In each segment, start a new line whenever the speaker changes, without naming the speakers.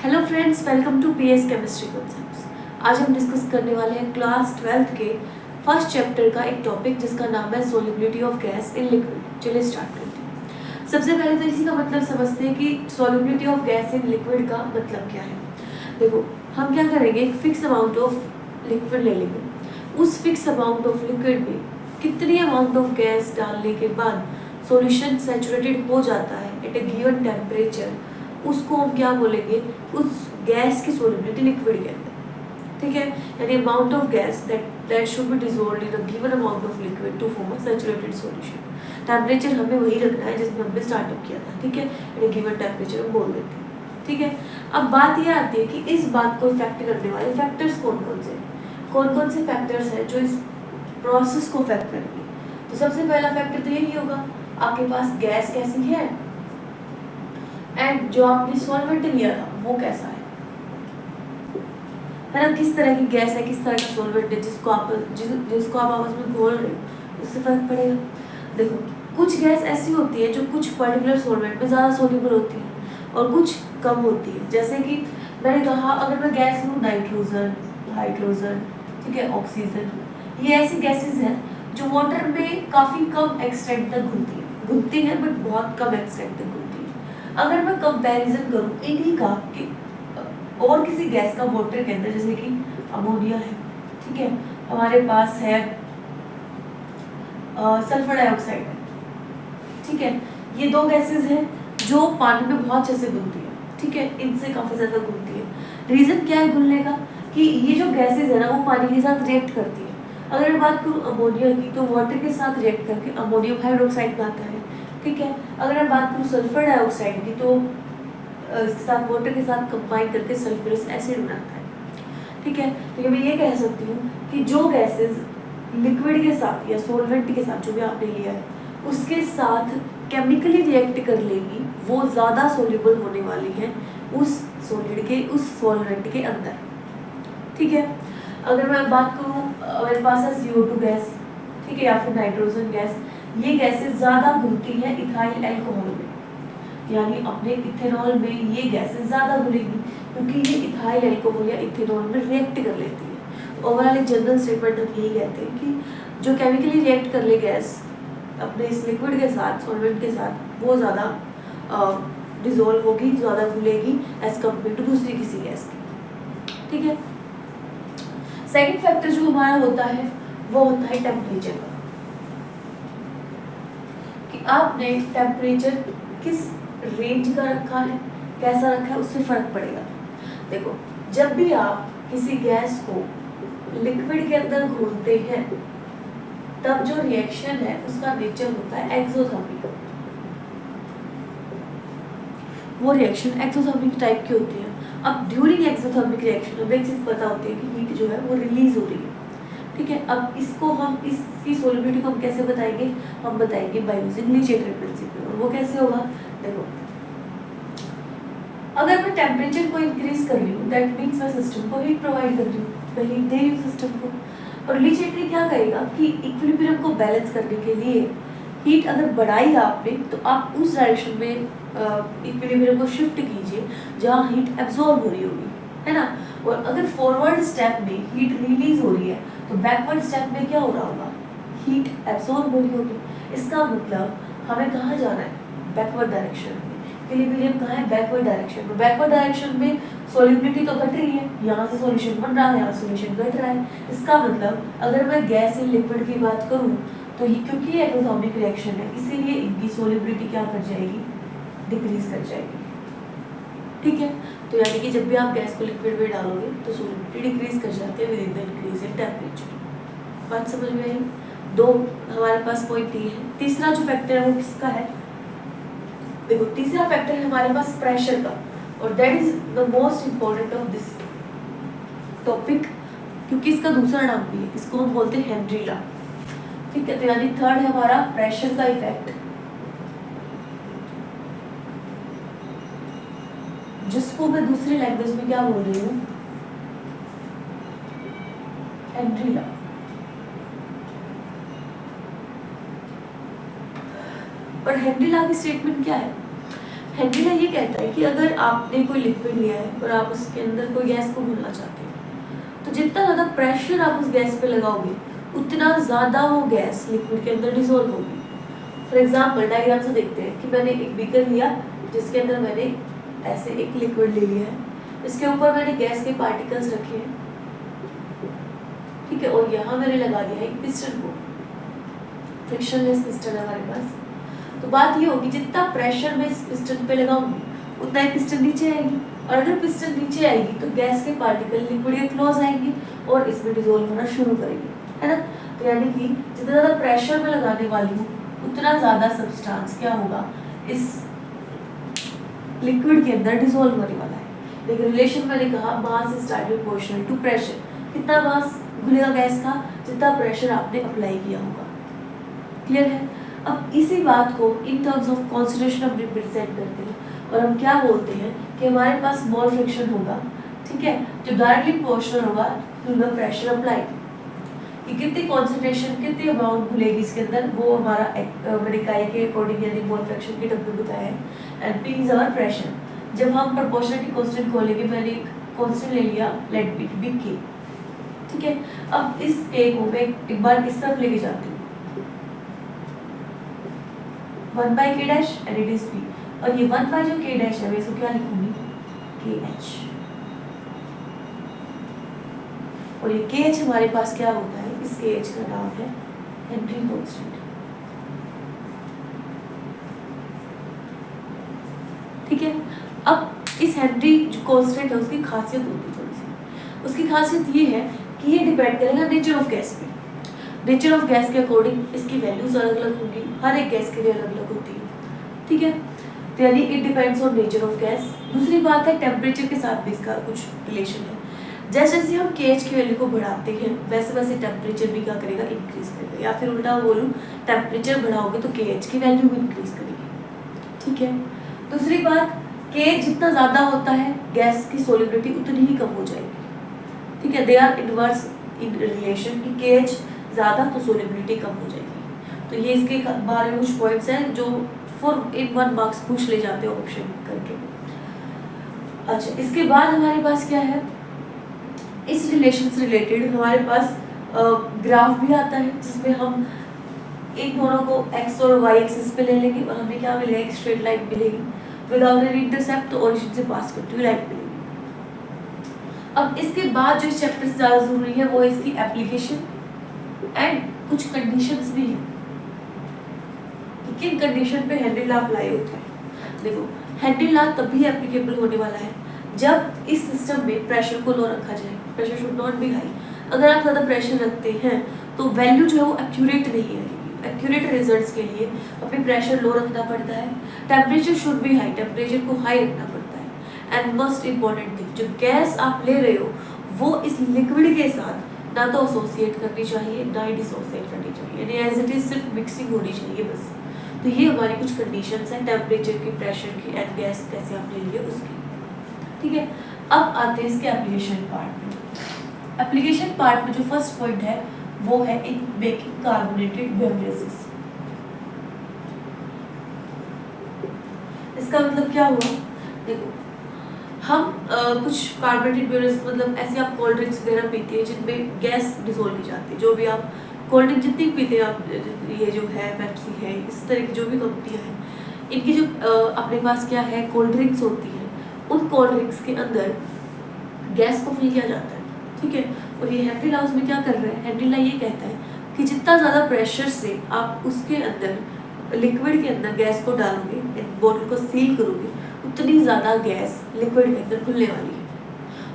Hello friends, welcome to PS chemistry concepts. आज हम discuss करने वाले हैं क्लास 12th के फर्स्ट चैप्टर का एक टॉपिक जिसका नाम है solubility of gas in liquid. चलिए स्टार्ट करते हैं। सबसे पहले तो इसी का मतलब समझते हैं कि solubility of gas in liquid का मतलब क्या है। देखो, हम क्या करेंगे, एक फिक्स अमाउंट ऑफ लिक्विड ले लेंगे। उस फिक्स अमाउंट ऑफ लिक्विड में कितनी अमाउंट ऑफ गैस डालने के बाद सॉल्यूशन सैचुरेटेड हो जाता है एट ए गिवन टेम्परेचर, उसको हम क्या बोलेंगे, उस गैस की सोल्युबिलिटी लिक्विड के अंदर। ठीक है, यानी amount of gas that should be dissolved in a given amount of liquid to form a saturated solution. Temperature हमें वही रखना है जिसमें हमने स्टार्टअप किया था। ठीक है, यानी गिवन टेम्परेचर हम बोल देते हैं। ठीक है, अब बात यह आती है कि इस बात को इफेक्ट करने वाले फैक्टर्स कौन कौन से फैक्टर्स हैं जो इस प्रोसेस को इफेक्ट करेंगे। तो सबसे पहला फैक्टर तो यही होगा, आपके पास गैस कैसी है एंड जो आपने सॉल्वेंट लिया था वो कैसा है ना, किस तरह की गैस है, किस तरह का सॉल्वेंट है जिसको आप आपस में घोल रहे हो, इससे फर्क पड़ेगा। देखो, कुछ गैस ऐसी होती है जो कुछ पर्टिकुलर सॉल्वेंट में ज़्यादा सोल्यूबल होती है और कुछ कम होती है। जैसे कि मैंने कहा, अगर मैं गैस लूँ नाइट्रोजन, हाइड्रोजन, ठीक है, ऑक्सीजन, ये ऐसी गैसेस हैं जो वाटर में काफ़ी कम एक्सटेंट तक घुलती है बट बहुत कम एक्सटेंट तक घुलती है। अगर मैं कंपैरिजन करूँ इन्हीं का कि और किसी गैस का वाटर के अंदर, जैसे कि अमोनिया है, ठीक है, हमारे पास है सल्फर डाइऑक्साइड है, ठीक है, ये दो गैसेस हैं जो पानी में बहुत अच्छे से घुलती है। ठीक है, इनसे काफ़ी ज़्यादा घुलती है। रीज़न क्या है घुलने का, कि ये जो गैसेस है ना वो पानी के साथ रिएक्ट करती है। अगर मैं बात करूँ अमोनिया की, तो वाटर के साथ रिएक्ट करके अमोनियम हाइड्रोक्साइड बनाता है। ठीक है, अगर मैं बात करूँ सल्फर डाइऑक्साइड की, तो इसके साथ वाटर के साथ कंबाइन करके सल्फ्यूरिक एसिड बनाता है। ठीक है, तो मैं ये कह सकती हूँ कि जो गैसेस लिक्विड के साथ या सॉल्वेंट के साथ जो भी आपने लिया है उसके साथ केमिकली रिएक्ट कर लेगी, वो ज़्यादा सोल्यूबल होने वाली है उस सॉलिड के, उस सॉल्वेंट के अंदर। ठीक है, अगर मैं बात करूँ, मेरे पास है CO2 गैस, ठीक है, या फिर नाइट्रोजन गैस, ये गैसेस ज़्यादा घुलती हैं इथाइल अल्कोहल में, यानी अपने इथेनॉल में ये गैसेस ज़्यादा घुलेंगी क्योंकि ये इथाइल अल्कोहल या इथेनॉल में रिएक्ट कर लेती है। ओवरऑल एक जनरल स्टेटमेंट हम यही कहते हैं कि जो केमिकली रिएक्ट कर ले गैस अपने इस लिक्विड के साथ, सॉल्वेंट के साथ, वो ज़्यादा डिजोल्व होगी, ज़्यादा घुलेगी एज कम्पेयर टू दूसरी किसी गैस की। ठीक है, सेकेंड फैक्टर जो हमारा होता है वो होता है टेम्परेचर का, कि आपने टेम्परेचर किस रेंज का रखा है, कैसा रखा है, उससे फर्क पड़ेगा। देखो, जब भी आप किसी गैस को लिक्विड के अंदर घोलते हैं तब जो रिएक्शन है उसका नेचर होता है एक्सोथर्मिक। वो रिएक्शन एक्सोथर्मिक टाइप की होती है। अब ड्यूरिंग एक्सोथर्मिक रिएक्शन हमें एक चीज पता होती है कि हीट जो है वो रिलीज हो रही है। ठीक है, अब इसको हम, इसकी सोल्युबिलिटी को हम कैसे बताएंगे, हम बताएंगे by using Le Chatelier principle. और वो कैसे होगा, देखो, अगर मैं टेम्परेचर को इंक्रीज कर रही हूँ दैट मीन्स मैं सिस्टम को हीट प्रोवाइड कर रही हूँ, मैं हीट दे रही हूँ सिस्टम को। और ली चैटलेट क्या कहेगा कि इक्विलिब्रियम को बैलेंस करने के लिए हीट अगर बढ़ाई आपने तो आप उस डायरेक्शन में इक्विलिब्रियम को शिफ्ट कीजिए जहाँ हीट एब्जॉर्ब हो रही होगी, है ना। और अगर फॉरवर्ड स्टेप में हीट रिलीज हो रही है तो बैकवर्ड स्टेप में क्या हो रहा होगा, हीट एब्जॉर्ब हो रही होगी। इसका मतलब हमें कहाँ जाना है, बैकवर्ड डायरेक्शन में। इक्विलिब्रियम कहाँ है, बैकवर्ड डायरेक्शन में। बैकवर्ड डायरेक्शन में सॉल्युबिलिटी तो घट रही है, यहाँ से सॉल्यूशन बन रहा है, यहाँ सॉल्यूशन घट रहा है। इसका मतलब अगर मैं गैस इन लिक्विड की बात करूँ तो ये, क्योंकि ये एक्सोथर्मिक रिएक्शन है, इसीलिए इनकी सॉल्युबिलिटी क्या कर जाएगी, डिक्रीज कर जाएगी। ठीक है, तो यानी कि जब भी आप गैस को लिक्विड में डालोगे तो सॉल्युबिलिटी डिक्रीज कर जाती है with in the increase in temperature. बात समझ में आई। दो हमारे पास पॉइंट ये है। तीसरा जो फैक्टर है वो किसका है, देखो, तीसरा फैक्टर है हमारे पास प्रेशर का, और that is the most important of this topic, क्योंकि इसका दूसरा नाम भी है, इसको हम बोलते हैं हेनरी लॉ। ठीक है, तो यानी थर्ड है हमारा प्रेशर का इफेक्ट, जिसको मैं दूसरी लैंग्वेज में क्या बोल रही हूँ, हेनरी लॉ। और हेनरी लॉ की स्टेटमेंट क्या है, हेनरी ला ये कहता है कि अगर आपने कोई लिक्विड लिया है और आप उसके अंदर कोई गैस को घोलना चाहते हैं तो जितना ज़्यादा प्रेशर आप उस गैस पे लगाओगे उतना ज़्यादा वो गैस लिक्विड के अंदर डिसॉल्व होगी। फॉर एग्जाम्पल डायग्राम से देखते हैं कि मैंने एक बीकर लिया जिसके अंदर मैंने ऐसे एक लिक्विड ले लिया है, इसके ऊपर मैंने गैस के पार्टिकल्स रखे हैं, ठीक है, और यहाँ मैंने लगा दिया एक पिस्टन को, फ्रिक्शनलेस पिस्टन है हमारे पास। तो बात ये होगी जितना प्रेशर मैं इस पिस्टन पे लगाऊंगी उतना ही पिस्टन नीचे आएगी, और अगर पिस्टन नीचे आएगी तो गैस के पार्टिकल लिक्विड के क्लोज आएंगे और इसमें डिसॉल्व होना शुरू करेंगे, है ना। तो यानी कि जितना ज़्यादा प्रेशर में लगाने वाली हूँ उतना ज़्यादा सब्सटेंस क्या होगा इस लिक्विड के अंदर डिसॉल्व होने वाला है। लेकिन रिलेशन मैंने कहा mass is directly proportional to pressure, कितना मास घुलेगा गैस का जितना प्रेशर आपने अप्लाई किया होगा। क्लियर है। अब इसी बात को इन टर्म्स ऑफ कॉन्सेंट्रेशन हम रिप्रेजेंट करते हैं और हम क्या बोलते हैं कि हमारे पास मोल फ्रिक्शन होगा, ठीक है, जो डायरेक्टली प्रोपोर्शनल होगा टू द प्रेशर अप्लाइड, कि कितनी कॉन्सेंट्रेशन कितनी अमाउंट घुलेगी इसके अंदर, वो हमारा मैंने इकाई के अकॉर्डिंग यानी मोल फ्रैक्शन के डब्ल्यू बताया है, and P is our pressure. जब हम प्रोपोर्शनलिटी कांस्टेंट खोलेंगे, मैंने एक कांस्टेंट ले लिया लेट बी के, ठीक है। अब इस के को मैं एक बार इस तरफ लेके जाती हूँ 1 by k dash and it is p, और ये 1 by जो k डैश है मैं इसको क्या लिखूंगी kh, और ये kh हमारे पास क्या होता है, इस kh का नाम है हेनरी कांस्टेंट, ठीक है। अब इस हेनरी जो कांस्टेंट है उसकी खासियत होती है थोड़ी सी, उसकी खासियत ये है कि ये डिपेंड करेगा नेचर ऑफ गैस पे। नेचर ऑफ गैस के अकॉर्डिंग इसकी वैल्यूज अलग अलग होंगी, हर एक गैस के लिए अलग अलग होती है, ठीक है। तो यानी it depends on nature of gas. दूसरी बात है टेम्परेचर के साथ भी इसका कुछ रिलेशन है। जैसे जैसे हम KH की वैल्यू को बढ़ाते हैं वैसे वैसे टेम्परेचर भी क्या करेगा, इंक्रीज करेगा, या फिर उल्टा बोलूँ टेम्परेचर बढ़ाओगे तो KH की वैल्यू भी इंक्रीज करेगी, ठीक है। दूसरी बात, KH जितना ज़्यादा होता है गैस की सोलिबिलिटी उतनी ही कम हो जाएगी, ठीक है। They are inverse in relation कि KH ज़्यादा तो सोलिबिलिटी कम हो जाएगी। तो ये इसके बारे में कुछ पॉइंट्स हैं जो फॉर इन 1 मार्क्स पूछ ले जाते हैं ऑप्शन करके। अच्छा, इसके बाद हमारे पास क्या है, इस रिलेशन से रिलेटेड हमारे पास ग्राफ भी आता है जिसमें हम इन दोनों को x और y एक्सिस पे ले लेंगे और हमें क्या मिलेगा, एक स्ट्रेट लाइन मिलेगी विदाउट एनी इंटरसेप्ट, तो ओरिजिन से पास करती हुई लाइन मिलेगी। अब इसके बाद जो इस चैप्टर से ज़्यादा जरूरी है वो है इसकी एप्लीकेशन एंड कुछ कंडीशंस भी हैं कि किन कंडीशन पे हेनरी लॉ अप्लाई होता है। देखो, हेनरी लॉ तभी एप्लीकेबल होने वाला है जब इस सिस्टम में प्रेशर को लो रखा जाए, pressure should not be high. अगर आप ज़्यादा प्रेशर रखते हैं तो वैल्यू जो है वो एक्यूरेट नहीं आएगी। एक्यूरेट रिजल्ट्स के लिए हमें प्रेशर लो रखना पड़ता है, temperature should be high, temperature को हाई रखना पड़ता है। एंड मोस्ट इम्पॉर्टेंट थिंग, जो गैस आप ले रहे हो वो इस लिक्विड के साथ ना तो एसोसिएट करनी चाहिए ना ही डिसोसिएट करनी चाहिए, यानी एज इट इज सिर्फ मिक्सिंग होनी चाहिए बस। तो ये हमारी कुछ कंडीशंस हैं टेम्परेचर की, प्रेशर की एंड गैस कैसे आपने लिए उसकी, ठीक है। अब आते हैं इसके एप्लीकेशन पार्ट में। एप्लीकेशन पार्ट में जो फर्स्ट पॉइंट है वो है इन मेकिंग कार्बोनेटेड बेवरेजेस। इसका मतलब क्या हुआ, देखो हम कुछ कार्बोनेटेड बेवरेजेस मतलब ऐसे आप कोल्ड ड्रिंक्स वगैरह पीते हैं जिनमें गैस डिसॉल्व की जाती है, जो भी आप कोल्ड ड्रिंक जितनी पीते हैं आप, ये जो है पेप्सी है, इस तरह की जो भी कंपनियाँ हैं, इनकी जो अपने पास क्या है कोल्ड ड्रिंक्स होती हैं, उन कोल्ड ड्रिंक्स के अंदर गैस को फिल किया जाता है, ठीक है। और ये हेनरी लॉ उसमें क्या कर रहे हैं, हेनरी लॉ ये कहता है कि जितना ज़्यादा प्रेशर से आप उसके अंदर लिक्विड के अंदर गैस को डालोगे, बोतल को सील करोगे, उतनी ज़्यादा गैस लिक्विड के अंदर खुलने वाली है।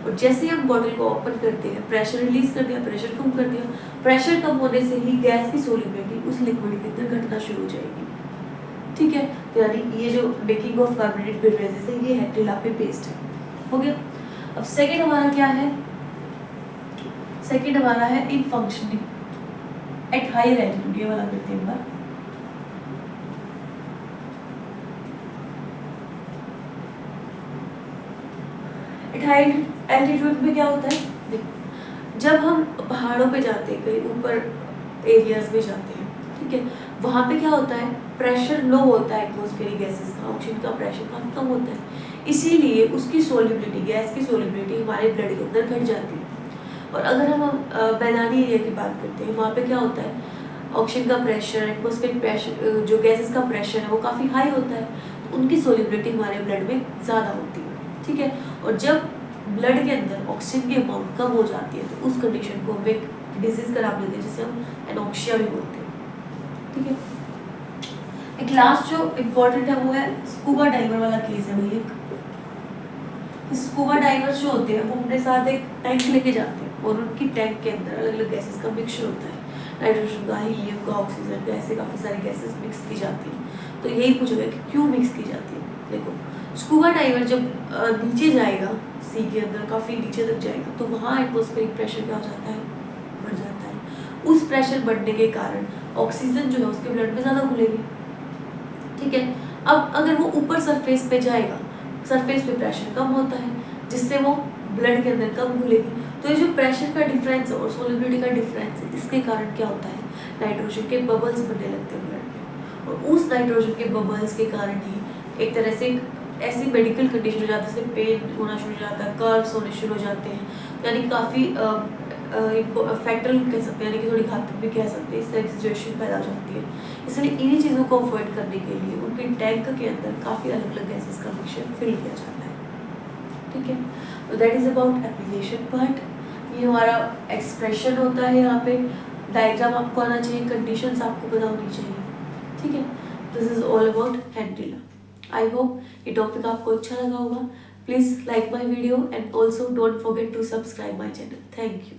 और जैसे ही हम बॉटल को ओपन करते हैं, प्रेशर रिलीज कर दिया, प्रेशर कम कर दिया, प्रेशर कम होने से ही गैस की सोलिबिलिटी उस लिक्विड के अंदर घटना शुरू हो जाएगी, ठीक है। तो यानी ये जो मेकिंग ऑफ कार्बोनेटेड बेवरेजेस है ये हेनरी लॉ पे बेस्ड है, हो गया। अब सेकंड हमारा क्या है, सेकंड हमारा है इन फंक्शनिंग एट हायर एल्टीट्यूड, ये वाला करते हैं एक बार। एट हायर एल्टीट्यूड में क्या होता है, देखो जब हम पहाड़ों पे जाते हैं, कहीं ऊपर एरियाज में जाते हैं, ठीक है। वहाँ पे क्या होता है, प्रेशर लो होता है एटमॉस्फेरिक गैसेस का, ऑक्सीजन का प्रेशर काफ़ी कम होता है, इसीलिए उसकी सोलिबिलिटी, गैस की सोलिबिलिटी हमारे ब्लड के अंदर घट जाती है। और अगर हम मैदानी एरिया की बात करते हैं, वहाँ पे क्या होता है, ऑक्सीजन का प्रेशर, एटमॉस्फेरिक प्रेशर, जो गैसेस का प्रेशर है वो काफ़ी हाई होता है, तो उनकी सोलिबिलिटी हमारे ब्लड में ज़्यादा होती है। ठीक है। और जब ब्लड के अंदर ऑक्सीजन की अमाउंट कम हो जाती है तो उस कंडीशन को हम एक डिजीज का नाम देते हैं जिसे हम एनॉक्सिया भी बोलते हैं। ठीक है। एक लास्ट जो इम्पोर्टेंट है वो है स्कूबा डाइवर वाला केस है भाई। एक स्कूबा डाइवर्स जो होते हैं वो अपने साथ एक टैंक लेके जाते हैं और उनकी टैंक के अंदर अलग अलग गैसेस का मिक्सचर होता है, नाइट्रोजन का, हीलियम का, ऑक्सीजन का, ऐसे काफ़ी सारी गैसेस मिक्स की जाती हैं। तो यही पूछा गया कि क्यों मिक्स की जाती है। देखो, स्कूबा डाइवर जब नीचे जाएगा, सी के अंदर काफ़ी नीचे तक जाएगा, तो वहाँ एटमॉस्फेरिक प्रेशर क्या हो जाता है, बढ़ जाता है। उस प्रेशर बढ़ने के कारण ऑक्सीजन जो है उसके ब्लड में ज़्यादा घुलेगी। ठीक है। अब अगर वो ऊपर सरफेस पे जाएगा, सरफेस पे प्रेशर कम होता है जिससे वो ब्लड के अंदर कम घुलेगी। तो ये जो प्रेशर का डिफरेंस है और सोलिबिलिटी का डिफरेंस है, इसके कारण क्या होता है, नाइट्रोजन के बबल्स बनने लगते हैं ब्लड में, और उस नाइट्रोजन के बबल्स के कारण ही एक तरह से ऐसी मेडिकल कंडीशन हो जाती है, जैसे पेन होना शुरू हो जाता है, कर्व्स होने शुरू हो जाते हैं, यानी काफ़ी फैटल कह सकते हैं, यानी कि थोड़ी घातक भी कह सकते हैं, इस तरह की सिचुएशन पैदा हो जाती है। इसलिए इन्हीं चीज़ों को अवॉइड करने के लिए उनके टैंक के अंदर काफ़ी अलग अलग गैसेस का मिक्सचर फिल किया जाता है। ठीक है। तो that is about application part. ये हमारा एक्सप्रेशन होता है, यहाँ पे डायग्राम आपको आना चाहिए, कंडीशंस आपको पता होनी चाहिए। ठीक है। This is all about Antilia. I hope ये टॉपिक आपको अच्छा लगा होगा। Please like my video and also don't forget to subscribe my channel. Thank you.